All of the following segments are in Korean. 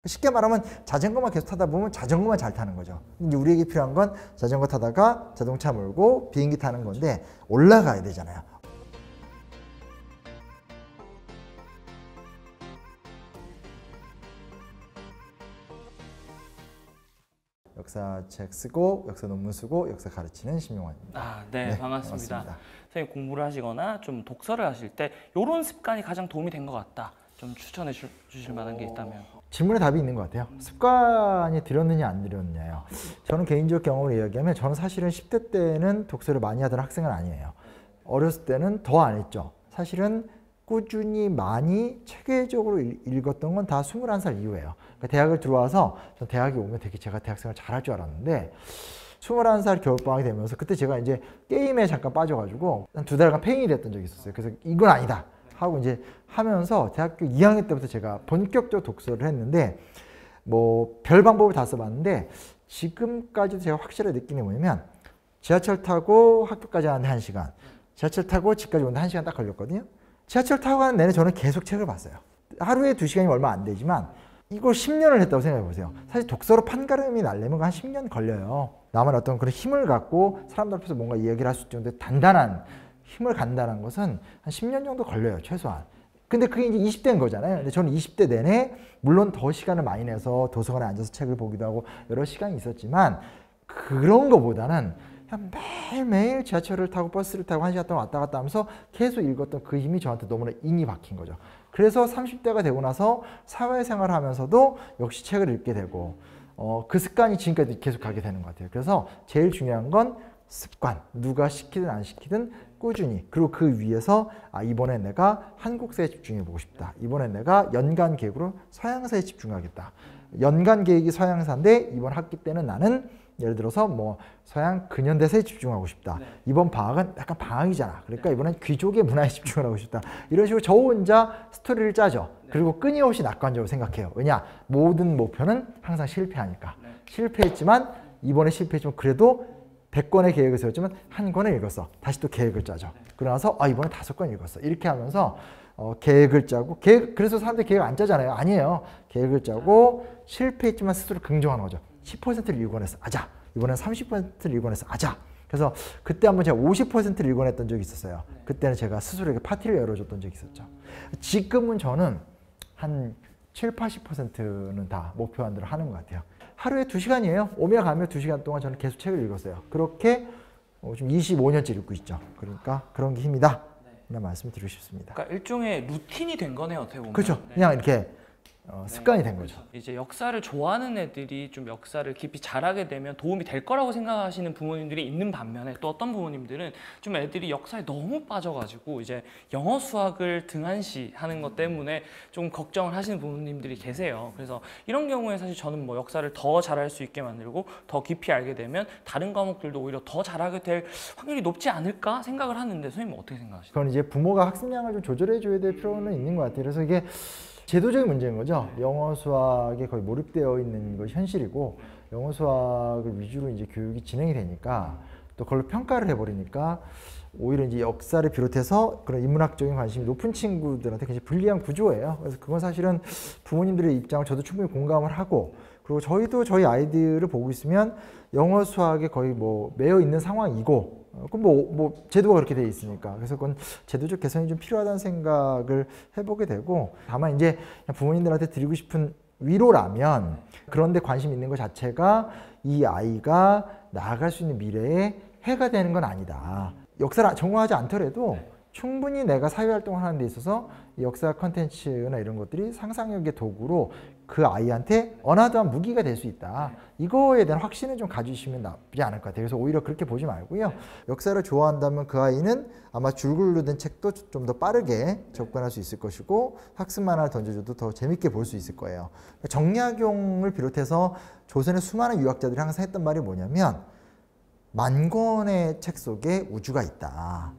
쉽게 말하면 자전거만 계속 타다 보면 자전거만 잘 타는 거죠. 이제 우리에게 필요한 건 자전거 타다가 자동차 몰고 비행기 타는 건데 올라가야 되잖아요. 역사책 쓰고 역사 논문 쓰고 역사 가르치는 신용환입니다. 네, 반갑습니다. 선생님 공부를 하시거나 좀 독서를 하실 때 이런 습관이 가장 도움이 된 것 같다. 좀 추천해 주실 만한 게 있다면. 질문에 답이 있는 것 같아요. 습관이 들였느냐 안 들였느냐요. 저는 개인적 경험을 이야기하면 저는 사실은 10대 때는 독서를 많이 하던 학생은 아니에요. 어렸을 때는 더 안 했죠. 사실은 꾸준히 많이 체계적으로 읽었던 건 다 21살 이후예요. 그러니까 대학을 들어와서 전 대학에 오면 되게 제가 대학생활 잘할 줄 알았는데 21살 겨울방학이 되면서 그때 제가 이제 게임에 잠깐 빠져가지고 한 2달간 폐인이 됐던 적이 있었어요. 그래서 이건 아니다 하고 이제 하면서 대학교 2학년 때부터 제가 본격적으로 독서를 했는데 뭐 별 방법을 다 써봤는데 지금까지도 제가 확실하게 느끼는 게 뭐냐면 지하철 타고 학교까지 하는데 1시간, 지하철 타고 집까지 오는데 1시간 딱 걸렸거든요. 지하철 타고 가는 내내 저는 계속 책을 봤어요. 하루에 2시간이 얼마 안 되지만 이걸 10년을 했다고 생각해 보세요. 사실 독서로 판가름이 나려면 한 10년 걸려요. 나만 어떤 그런 힘을 갖고 사람들 앞에서 뭔가 이야기를 할 수 있을 정도의 단단한 힘을 간다는 것은 한 10년 정도 걸려요, 최소한. 근데 그게 이제 20대인 거잖아요. 근데 저는 20대 내내 물론 더 시간을 많이 내서 도서관에 앉아서 책을 보기도 하고 여러 시간이 있었지만 그런 거보다는 그냥 매일매일 지하철을 타고 버스를 타고 1시간 동안 왔다 갔다 하면서 계속 읽었던 그 힘이 저한테 너무나 인이 박힌 거죠. 그래서 30대가 되고 나서 사회생활을 하면서도 역시 책을 읽게 되고 그 습관이 지금까지 계속 가게 되는 것 같아요. 그래서 제일 중요한 건 습관, 누가 시키든 안 시키든 꾸준히, 그리고 그 위에서 이번엔 내가 한국사에 집중해 보고 싶다. 이번엔 내가 연간 계획으로 서양사에 집중하겠다. 연간 계획이 서양사인데 이번 학기 때는 나는 예를 들어서 뭐 서양 근현대사에 집중하고 싶다. 이번 방학은 약간 방학이잖아. 그러니까 이번엔 귀족의 문화에 집중을 하고 싶다. 이런 식으로 저 혼자 스토리를 짜죠. 그리고 끊임없이 낙관적으로 생각해요. 왜냐? 모든 목표는 항상 실패하니까. 실패했지만 이번에 실패했지만 그래도 100권의 계획을 세웠지만 1권을 읽었어. 다시 또 계획을 짜죠. 그러나서 이번에 5권 읽었어. 이렇게 하면서 계획을 짜고 그래서 사람들이 계획 안 짜잖아요. 아니에요. 계획을 짜고 실패했지만 스스로 긍정하는 거죠. 10%를 읽어냈어. 아자. 이번엔 30%를 읽어냈어. 아자. 그래서 그때 한번 제가 50%를 읽어냈던 적이 있었어요. 그때는 제가 스스로에게 파티를 열어줬던 적이 있었죠. 지금은 저는 한 7, 80%는 다 목표한 대로 하는 것 같아요. 하루에 2시간이에요. 오며 가며 2시간 동안 저는 계속 책을 읽었어요. 그렇게 지금 25년째 읽고 있죠. 그러니까 그런 게 힘이다. 그냥 말씀을 드리고 싶습니다. 그러니까 일종의 루틴이 된 거네요, 어떻게 보면. 그렇죠. 그냥 이렇게 습관이 된 거죠. 이제 역사를 좋아하는 애들이 좀 역사를 깊이 잘하게 되면 도움이 될 거라고 생각하시는 부모님들이 있는 반면에 또 어떤 부모님들은 좀 애들이 역사에 너무 빠져가지고 이제 영어 수학을 등한시하는 것 때문에 좀 걱정을 하시는 부모님들이 계세요. 그래서 이런 경우에 사실 저는 뭐 역사를 더 잘할 수 있게 만들고 더 깊이 알게 되면 다른 과목들도 오히려 더 잘하게 될 확률이 높지 않을까 생각을 하는데 선생님은 어떻게 생각하시나요? 그건 이제 부모가 학습량을 좀 조절해 줘야 될 필요는 있는 것 같아요. 그래서 이게 제도적인 문제인 거죠. 영어 수학에 거의 몰입되어 있는 것이 현실이고 영어 수학을 위주로 이제 교육이 진행이 되니까 또 그걸로 평가를 해버리니까 오히려 이제 역사를 비롯해서 그런 인문학적인 관심이 높은 친구들한테 굉장히 불리한 구조예요. 그래서 그건 사실은 부모님들의 입장을 저도 충분히 공감을 하고 그리고 저희도 저희 아이들을 보고 있으면 영어 수학에 거의 뭐 매여 있는 상황이고 그럼 뭐 제도가 그렇게 돼 있으니까 그래서 그건 제도적 개선이 좀 필요하다는 생각을 해보게 되고 다만 이제 부모님들한테 드리고 싶은 위로라면 그런데 관심 있는 것 자체가 이 아이가 나아갈 수 있는 미래에 해가 되는 건 아니다. 역사를 전공하지 않더라도 충분히 내가 사회활동을 하는 데 있어서 역사 컨텐츠나 이런 것들이 상상력의 도구로 그 아이한테 어나더한 무기가 될 수 있다. 이거에 대한 확신을 좀 가지시면 나쁘지 않을 것 같아요. 그래서 오히려 그렇게 보지 말고요. 역사를 좋아한다면 그 아이는 아마 줄글로 된 책도 좀 더 빠르게 접근할 수 있을 것이고 학습만 하나 던져줘도 더 재밌게 볼 수 있을 거예요. 정약용을 비롯해서 조선의 수많은 유학자들이 항상 했던 말이 뭐냐면 10,000권의 책 속에 우주가 있다.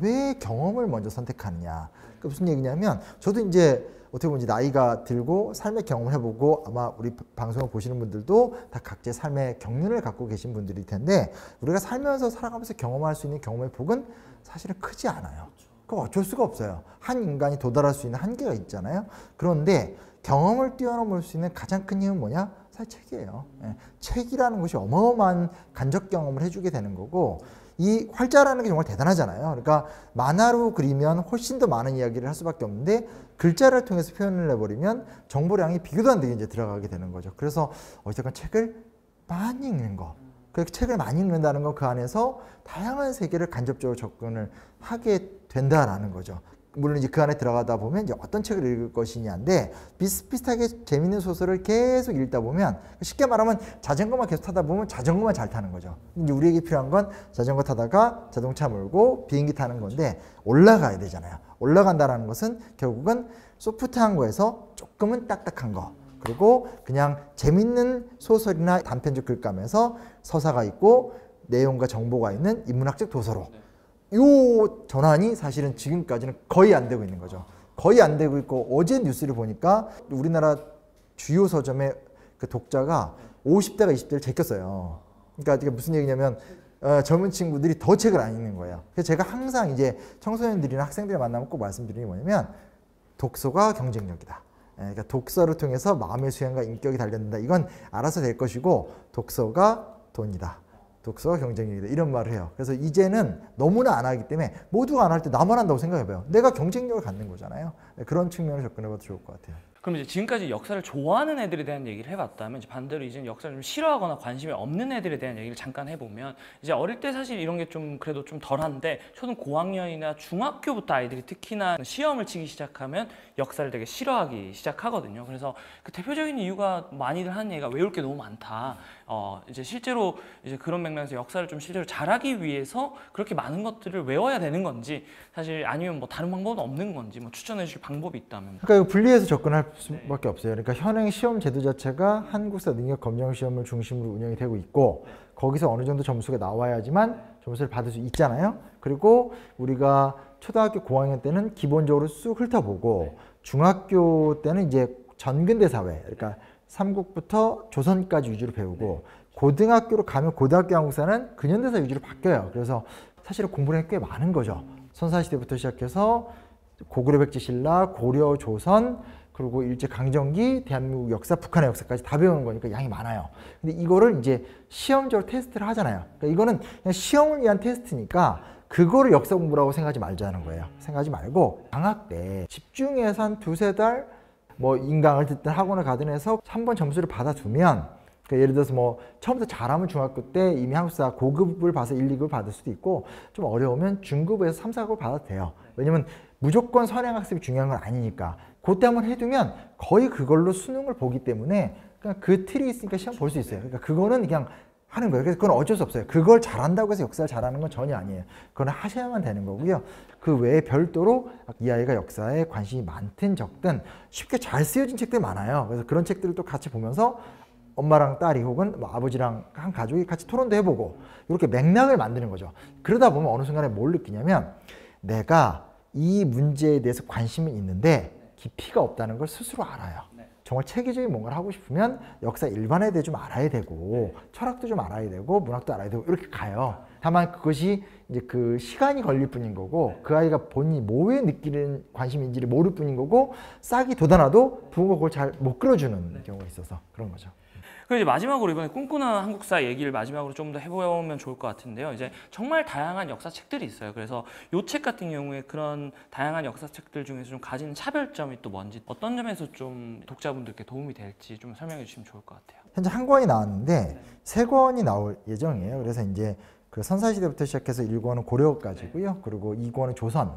왜 경험을 먼저 선택하느냐. 그러니까 무슨 얘기냐면 저도 이제 어떻게 보면 이제 나이가 들고 삶의 경험을 해보고 아마 우리 방송을 보시는 분들도 다 각자의 삶의 경륜을 갖고 계신 분들일 텐데 우리가 살면서 살아가면서 경험할 수 있는 경험의 폭은 사실은 크지 않아요. 그거 어쩔 수가 없어요. 한 인간이 도달할 수 있는 한계가 있잖아요. 그런데 경험을 뛰어넘을 수 있는 가장 큰 힘은 뭐냐? 사실 책이에요. 예. 책이라는 것이 어마어마한 간접 경험을 해주게 되는 거고, 이 활자라는 게 정말 대단하잖아요. 그러니까 만화로 그리면 훨씬 더 많은 이야기를 할 수밖에 없는데 글자를 통해서 표현을 해버리면 정보량이 비교도 안 되게 이제 들어가게 되는 거죠. 그래서 어쨌든 책을 많이 읽는 거. 그 책을 많이 읽는다는 건 그 안에서 다양한 세계를 간접적으로 접근을 하게 된다라는 거죠. 물론 이제 그 안에 들어가다 보면 이제 어떤 책을 읽을 것이냐인데 비슷비슷하게 재밌는 소설을 계속 읽다 보면 쉽게 말하면 자전거만 계속 타다 보면 자전거만 잘 타는 거죠. 이제 우리에게 필요한 건 자전거 타다가 자동차 몰고 비행기 타는 건데 올라가야 되잖아요. 올라간다라는 것은 결국은 소프트한 거에서 조금은 딱딱한 거. 그리고 그냥 재밌는 소설이나 단편적 글감에서 서사가 있고 내용과 정보가 있는 인문학적 도서로 요 전환이 사실은 지금까지는 거의 안 되고 있는 거죠. 거의 안 되고 있고 어제 뉴스를 보니까 우리나라 주요 서점의 그 독자가 50대가 20대를 제꼈어요. 그러니까 이게 무슨 얘기냐면 젊은 친구들이 더 책을 안 읽는 거예요. 그래서 제가 항상 이제 청소년들이나 학생들 만나면 꼭 말씀드리는 게 뭐냐면 독서가 경쟁력이다. 그러니까 독서를 통해서 마음의 수양과 인격이 단련된다. 이건 알아서 될 것이고 독서가 돈이다. 독서가 경쟁력이다. 이런 말을 해요. 그래서 이제는 너무나 안 하기 때문에 모두가 안 할 때 나만 한다고 생각해봐요. 내가 경쟁력을 갖는 거잖아요. 그런 측면을 접근해봐도 좋을 것 같아요. 그럼 이제 지금까지 역사를 좋아하는 애들에 대한 얘기를 해봤다면 이제 반대로 이제 역사를 좀 싫어하거나 관심이 없는 애들에 대한 얘기를 잠깐 해보면 이제 어릴 때 사실 이런 게 좀 그래도 좀 덜한데 초등 고학년이나 중학교부터 아이들이 특히나 시험을 치기 시작하면 역사를 되게 싫어하기 시작하거든요. 그래서 그 대표적인 이유가 많이들 하는 얘기가 외울 게 너무 많다. 이제 실제로 이제 그런 맥락에서 역사를 좀 실제로 잘하기 위해서 그렇게 많은 것들을 외워야 되는 건지 사실 아니면 뭐 다른 방법은 없는 건지 뭐 추천해 주실 방법이 있다면. 그러니까 이거 분리해서 접근할 수밖에 없어요. 그러니까 현행 시험 제도 자체가 한국사 능력 검정 시험을 중심으로 운영이 되고 있고 거기서 어느 정도 점수가 나와야지만 점수를 받을 수 있잖아요. 그리고 우리가 초등학교 고학년 때는 기본적으로 쑥 훑어보고 중학교 때는 이제 전근대 사회, 그러니까 삼국부터 조선까지 위주로 배우고 고등학교로 가면 고등학교 한국사는 근현대사 위주로 바뀌어요. 그래서 사실은 공부량이 꽤 많은 거죠. 선사시대부터 시작해서 고구려 백제신라, 고려 조선, 그리고 일제강점기, 대한민국 역사, 북한의 역사까지 다 배우는 거니까 양이 많아요. 근데 이거를 이제 시험적으로 테스트를 하잖아요. 그러니까 이거는 그냥 시험을 위한 테스트니까 그거를 역사 공부라고 생각하지 말자는 거예요. 생각하지 말고 방학 때 집중해서 한 두세 달 뭐 인강을 듣든 학원을 가든 해서 한번 점수를 받아두면 그러니까 예를 들어서 뭐 처음부터 잘하면 중학교 때 이미 한국사 고급을 봐서 1, 2급을 받을 수도 있고 좀 어려우면 중급에서 3, 4급을 받아도 돼요. 왜냐면 무조건 선행학습이 중요한 건 아니니까 그때 한번 해두면 거의 그걸로 수능을 보기 때문에 그냥 그 틀이 있으니까 시험 볼 수 있어요. 그러니까 그거는 그냥 하는 거예요. 그래서 그건 어쩔 수 없어요. 그걸 잘한다고 해서 역사를 잘하는 건 전혀 아니에요. 그건 하셔야만 되는 거고요. 그 외에 별도로 이 아이가 역사에 관심이 많든 적든 쉽게 잘 쓰여진 책들이 많아요. 그래서 그런 책들을 또 같이 보면서 엄마랑 딸이 혹은 뭐 아버지랑 한 가족이 같이 토론도 해보고 이렇게 맥락을 만드는 거죠. 그러다 보면 어느 순간에 뭘 느끼냐면 내가 이 문제에 대해서 관심은 있는데 깊이가 없다는 걸 스스로 알아요. 정말 체계적인 뭔가를 하고 싶으면 역사 일반에 대해 좀 알아야 되고 철학도 좀 알아야 되고 문학도 알아야 되고 이렇게 가요. 다만 그것이 이제 그 시간이 걸릴 뿐인 거고 그 아이가 본인이 뭐에 느끼는 관심인지를 모를 뿐인 거고 싹이 돋아나도 부모가 그걸 잘 못 끌어주는 경우가 있어서 그런 거죠. 그리고 이제 마지막으로 이번에 꿈꾸는 한국사 얘기를 마지막으로 좀 더 해보면 좋을 것 같은데요. 이제 정말 다양한 역사책들이 있어요. 그래서 이 책 같은 경우에 그런 다양한 역사책들 중에서 좀 가지는 차별점이 또 뭔지 어떤 점에서 좀 독자분들께 도움이 될지 좀 설명해 주시면 좋을 것 같아요. 현재 한 권이 나왔는데 세 권이 나올 예정이에요. 그래서 이제 그 선사시대부터 시작해서 1권은 고려까지고요. 그리고 2권은 조선,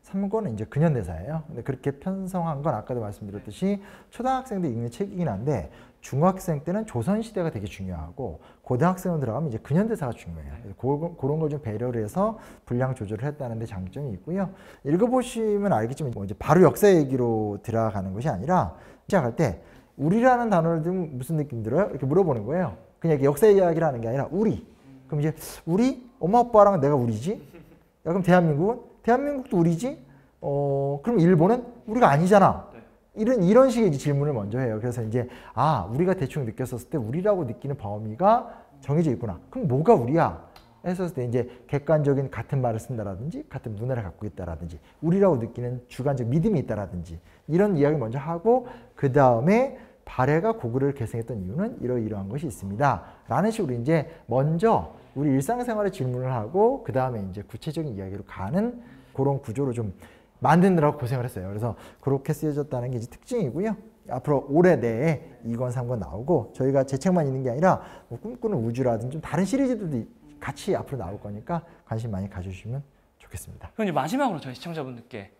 3권은 이제 근현대사예요. 근데 그렇게 편성한 건 아까도 말씀드렸듯이 초등학생도 읽는 책이긴 한데 중학생 때는 조선시대가 되게 중요하고 고등학생으로 들어가면 이제 근현대사가 중요해요. 그런 걸 좀 배려를 해서 분량 조절을 했다는 데 장점이 있고요. 읽어보시면 알겠지만 뭐 이제 바로 역사 얘기로 들어가는 것이 아니라 시작할 때 우리라는 단어를 들으면 무슨 느낌 들어요? 이렇게 물어보는 거예요. 그냥 이렇게 역사 이야기를 하는 게 아니라 우리. 그럼 이제 우리? 엄마 아빠랑 내가 우리지? 야, 그럼 대한민국은? 대한민국도 우리지? 그럼 일본은? 우리가 아니잖아. 이런 식의 이제 질문을 먼저 해요. 그래서 이제 우리가 대충 느꼈었을 때 우리라고 느끼는 범위가 정해져 있구나. 그럼 뭐가 우리야? 했었을 때 이제 객관적인 같은 말을 쓴다라든지 같은 문화를 갖고 있다라든지 우리라고 느끼는 주관적 믿음이 있다라든지 이런 이야기를 먼저 하고 그 다음에 발해가 고구려를 계승했던 이유는 이러이러한 것이 있습니다. 라는 식으로 이제 먼저 우리 일상생활에 질문을 하고 그 다음에 이제 구체적인 이야기로 가는 그런 구조로 좀 만드느라고 고생을 했어요. 그래서 그렇게 쓰여졌다는 게 이제 특징이고요. 앞으로 올해 내에 2권, 3권 나오고 저희가 제 책만 있는 게 아니라 뭐 꿈꾸는 우주라든지 좀 다른 시리즈들도 같이 앞으로 나올 거니까 관심 많이 가져주시면 좋겠습니다. 그럼 이제 마지막으로 저희 시청자분들께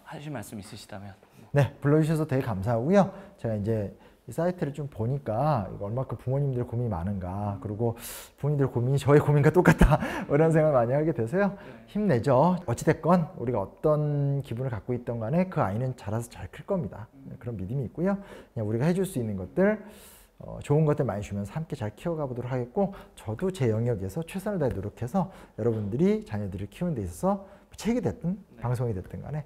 하실 말씀 있으시다면. 네, 불러주셔서 되게 감사하고요. 제가 이제 이 사이트를 좀 보니까 이거 얼마큼 부모님들 고민이 많은가, 그리고 부모님들 고민이 저의 고민과 똑같다 이런 생각을 많이 하게 돼서요. 힘내죠. 어찌됐건 우리가 어떤 기분을 갖고 있던 간에 그 아이는 자라서 잘 클 겁니다. 그런 믿음이 있고요. 그냥 우리가 해줄 수 있는 것들, 좋은 것들 많이 주면서 함께 잘 키워가 보도록 하겠고, 저도 제 영역에서 최선을 다해 노력해서 여러분들이 자녀들을 키우는 데 있어서 책이 됐든 방송이 됐든 간에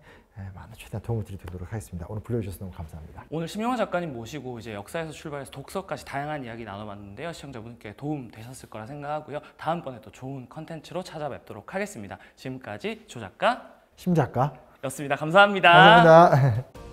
많은 최대한 도움을 드리도록 하겠습니다. 오늘 불러주셔서 너무 감사합니다. 오늘 심영화 작가님 모시고 이제 역사에서 출발해서 독서까지 다양한 이야기 나눠봤는데요. 시청자분께 도움 되셨을 거라 생각하고요. 다음번에 또 좋은 컨텐츠로 찾아뵙도록 하겠습니다. 지금까지 조 작가, 심 작가 였습니다. 감사합니다. 감사합니다.